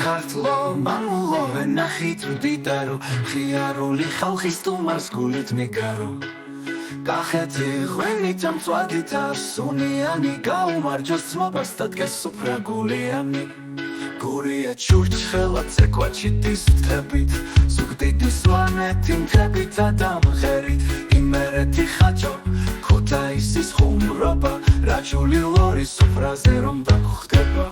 საქართველო მამულო ვენახით მდიდარო ხიარული ხალხის სტუმარს გულით მიგარო კახეთი ღვენით ამწვადით ასუნიანი გაუმარჯოს ძმობას და დგეს სუფრაგულიანი გურია ჩურჩხელა ცეკვა ჩიტის მთებით ზუგდიდი სვანეთი მთებით ადამღერით იმერეთი ხაჭო ქუთაისის ხუმრობა რაჭული ლორი სუფრაზე რომ დაგხვდება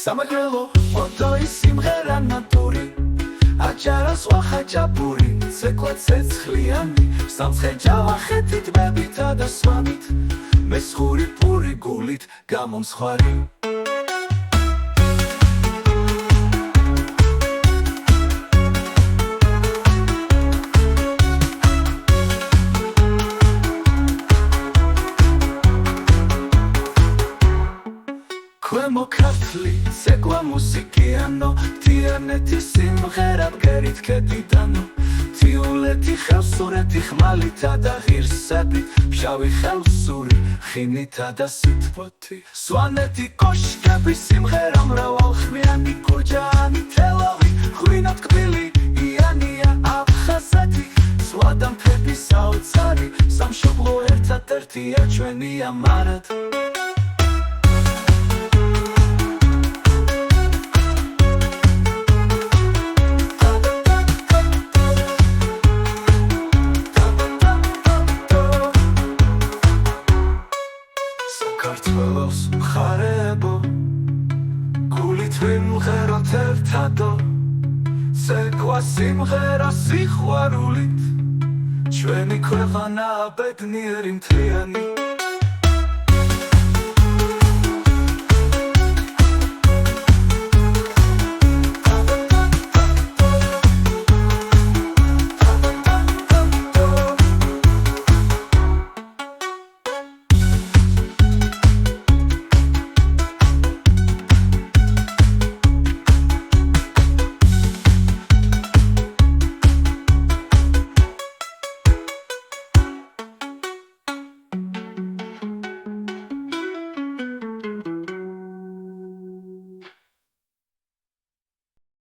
სამაგრელო ოდოი სიმღერა ნატური აჭარას ვახაჭაპური ცეკვა ცეცხლიანი სამცხე-ჯავა ხეთი ტბებითა და სვანით მესხური პური გულით გამომსხვარი ქვემო ქართლი ცეკვა მუსიკიანო თიანეთი სიმღერა ბგერით ქედიდანო თიულეთი ხელსურეთი ხმალითა და ღირსებით ფშავი ხელსური ხინითა და სითბოთი სვანეთი კოშკები სიმღერა მრავალხმიანი გურჯაანი თელავი ღვინო ტკბილი იანია აფხაზეთი ზღვა და მთები საოცარი სამშობლო ერთადერთია ჩვენი ამარად საქართველოს მხარეებო გულით ვიმღეროთ ერთადო ცეკვა სიმღერა სიყვარულით ჩვენი ქვეყანა ბედნიერი მთლიანი